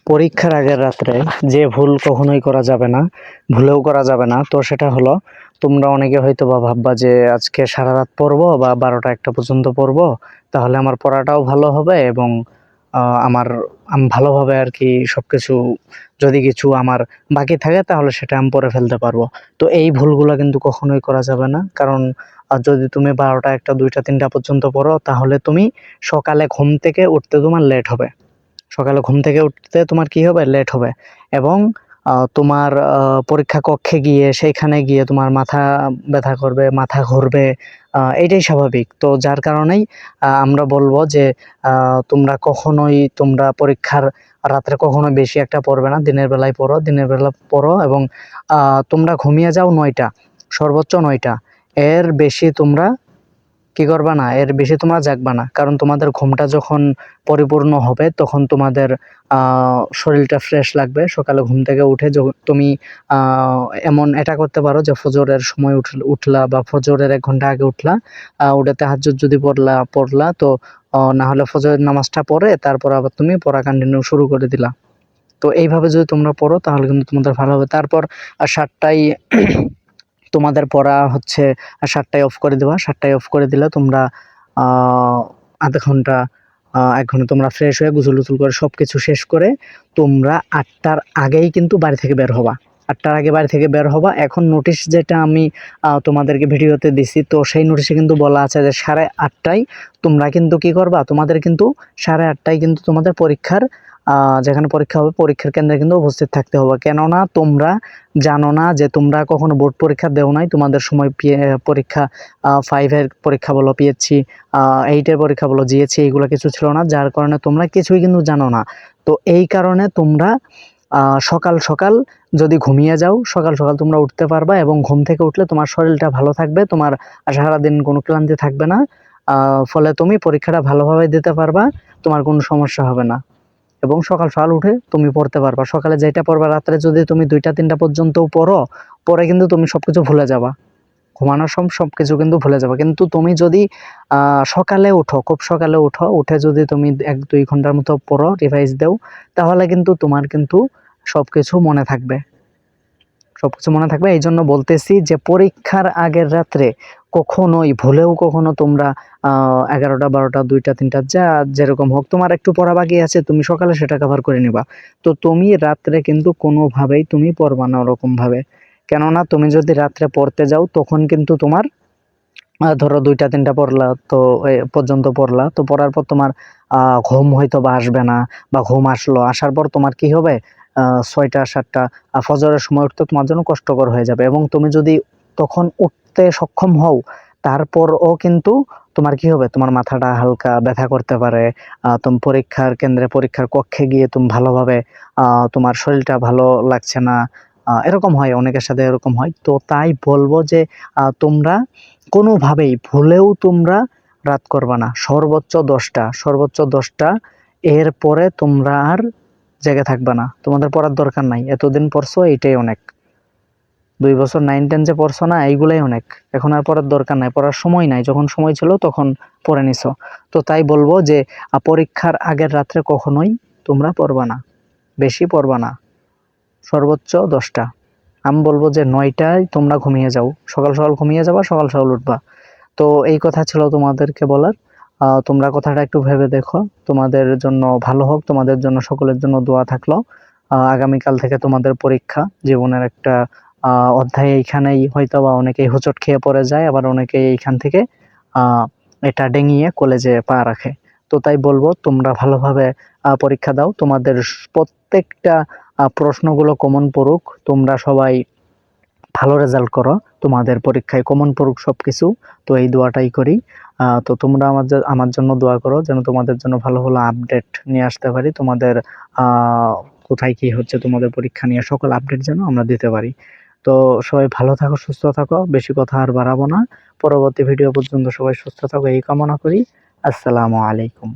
পরীক্ষার আগের রাত্রে যে ভুল কখনোই করা যাবে না, ভুলেও করা যাবে না। তো সেটা হলো, তোমরা অনেকে হয়তো বা ভাববা যে আজকে সারা রাত পড়বো বা 12টা 1টা পর্যন্ত পড়বো, তাহলে আমার পড়াটাও ভালো হবে এবং আমি ভালোভাবে আর কি সবকিছু, যদি কিছু আমার বাকি থাকে তাহলে সেটা আমি পড়ে ফেলতে পারবো। তো এই ভুলগুলো কিন্তু কখনোই করা যাবে না, কারণ যদি তুমি 12টা 1টা 2টা 3টা পর্যন্ত পড়ো তাহলে তুমি সকালে ঘুম থেকে উঠতে তোমার লেট হবে। সকালে ঘুম থেকে উঠতে তোমার কি হবে? লেট হবে। এবং তোমার পরীক্ষা কক্ষে গিয়ে সেইখানে গিয়ে তোমার মাথা ব্যথা করবে, মাথা ঘুরবে। এইটাই স্বাভাবিক। তো যার কারণেই আমরা বলবো যে তোমরা পরীক্ষার রাত্রে কখনোই বেশি একটা পড়বে না। দিনের বেলায় পড়ো, দিনের বেলা পড়ো এবং তোমরা ঘুমিয়ে যাও 9টা, সর্বোচ্চ 9টা। এর বেশি তোমরা কি করবা না, এর বেশি তোমরা জাগবা না, কারণ তোমাদের ঘুমটা যখন পরিপূর্ণ হবে তখন তোমাদের শরীরটা ফ্রেশ লাগবে। সকালে ঘুম থেকে উঠে তুমি এমন এটা করতে পারো যে ফজরের সময় উঠলা বা ফজরের 1 ঘন্টা আগে উঠলা, উঠে তাহাজ্জুদ যদি পড়লা তো না হলে ফজরের নামাজটা পড়ে তারপর আবার তুমি পড়া কন্টিনিউ শুরু করে দিলা। তো এইভাবে যদি তোমরা পড়ো তাহলে কিন্তু তোমাদের ভালো হবে। তারপর 7টায় তোমাদের পড়া হচ্ছে, 7টায় অফ করে দেওয়া। 7টায় অফ করে দিলে তোমরা আধা ঘন্টা 1 ঘন্টা তোমরা ফ্রেশ হয়ে গোসল টোসল করে সবকিছু শেষ করে তোমরা 8টার আগেই কিন্তু বাড়ি থেকে বের হবা। 8টার আগে বাড়ি থেকে বের হবা। এখন নোটিশ যেটা আমি তোমাদেরকে ভিডিওতে দিছি, তো সেই নোটিশে কিন্তু বলা আছে যে 8:30টায় তোমরা কিন্তু কি করবা, তোমাদের কিন্তু 8:30টায় কিন্তু তোমাদের পরীক্ষার যেখানে পরীক্ষা হবে পরীক্ষার কেন্দ্রে কিন্তু উপস্থিত থাকতে হবে। কেননা তোমরা জানো না যে তোমরা কখনো বোর্ড পরীক্ষা দেও নাই, তোমাদের সময় পরীক্ষা 5-এর পরীক্ষা বলো, পিএসসি 8-এর পরীক্ষা বলো, জিএসসি, এইগুলো কিছু ছিল না, যার কারণে তোমরা কিছুই কিন্তু জানো না। তো এই কারণে তোমরা সকাল সকাল যদি ঘুমিয়ে যাও, সকাল সকাল তোমরা উঠতে পারবা এবং ঘুম থেকে উঠলে তোমার শরীরটা ভালো থাকবে, তোমার সারাদিন কোনো ক্লান্তি থাকবে না। ফলে তুমি পরীক্ষাটা ভালোভাবে দিতে পারবা, তোমার কোনো সমস্যা হবে না এবং সকাল সকাল উঠে তুমি পড়তে পারবা। সকালে যেটা পড়বা রাত্রে যদি তুমি 2টা 3টা পর্যন্তও পরে কিন্তু তুমি সবকিছু ভুলে যাবা, ঘুমানোর সময় সবকিছু কিন্তু ভুলে যাবে। কিন্তু তুমি যদি সকালে উঠো, খুব সকালে উঠে যদি তুমি 1-2 ঘন্টার মতো পড়ো, রিভাইজ দাও, তাহলে কিন্তু তোমার কিন্তু সবকিছু মনে থাকবে, সবকিছু মনে থাকবে। এই জন্য বলতেছি যে পরীক্ষার আগের রাত্রে কখনোই ভুলেও কখনো তোমরা 11টা 12টা 2টা 3টা যেরকম হোক তোমার একটু পড়া বাকি আছে, তুমি সকালে সেটা কভার করে নিবা। তো তুমি রাত্রে কিন্তু কোনোভাবেই তুমি পড়বা না ওরকম ভাবে। কেননা তুমি যদি রাত্রে পড়তে যাও তখন কিন্তু তোমার ধরো 2টা 3টা পড়লা, তো পর্যন্ত পড়লা, তো পড়ার পর তোমার ঘুম হয়তো বা আসবে না, বা ঘুম আসলো, আসার পর তোমার কি হবে, 6টা 7টা ফজরের সময় উঠতে তোমার জন্য কষ্টকর হয়ে যাবে। এবং তুমি যদি তখন উঠতে সক্ষম হও তারপরও কিন্তু তোমার কি হবে, তোমার মাথাটা হালকা ব্যথা করতে পারে। তুমি পরীক্ষার কেন্দ্রে পরীক্ষার কক্ষে গিয়ে তুমি ভালোভাবে তোমার শরীরটা ভালো লাগছে না, এরকম হয়, অনেকের সাথে এরকম হয়। তো তাই বলবো যে তোমরা কোনোভাবেই ভুলেও তোমরা রাত করবা না। সর্বোচ্চ 10টা, এরপরে তোমরা আর জেগে থাকবা না। তোমাদের পড়ার দরকার নাই, এতদিন পড়ছো এইটাই অনেক। 2 বছর 9-10 যে পড়ছো না, এইগুলাই অনেক। এখন আর পড়ার দরকার নাই, পড়ার সময় নাই। যখন সময় ছিল তখন পড়ে নিছো। তো তাই বলবো যে পরীক্ষার আগের রাত্রে কখনোই তোমরা পড়বা না, বেশি পড়বা না। সর্বোচ্চ 10টা। আমি বলবো যে 9টায় তোমরা ঘুমিয়ে যাও, সকাল সকাল ঘুমিয়ে যাবা, সকাল সকাল উঠবা। তো এই কথা ছিল তোমাদেরকে বলার। তোমরা কথাটা একটু ভেবে দেখো, তোমাদের জন্য ভালো হোক, তোমাদের জন্য সকলের জন্য দোয়া থাকলো। আগামীকাল থেকে তোমাদের পরীক্ষা, জীবনের একটা অধ্যায় এইখানেই হয়তো বা অনেকেই হোঁচট খেয়ে পড়ে যায়, আবার অনেকেই এইখান থেকে এটা ডেঙিয়ে কলেজে পা রাখে। তো তাই বলবো তোমরা ভালোভাবে পরীক্ষা দাও, তোমাদের প্রত্যেকটা প্রশ্নগুলো কমন পড়ুক, তোমরা সবাই ভালো রেজাল্ট করো, তোমাদের পরীক্ষায় কমন পড়ুক সবকিছু। তো এই দোয়াটাই করি। তো তোমরা আমার জন্য দোয়া করো যেন তোমাদের জন্য ভালো ভালো আপডেট নিয়ে আসতে পারি। তোমাদের কোথায় কি হচ্ছে তোমাদের পরীক্ষা নিয়ে সকল আপডেট যেন আমরা দিতে পারি। তো সবাই ভালো থাকো, সুস্থ থাকো, বেশি কথা আর বাড়াবো না। পরবর্তী ভিডিও পর্যন্ত সবাই সুস্থ থাকো এই কামনা করি। আসসালামু আলাইকুম।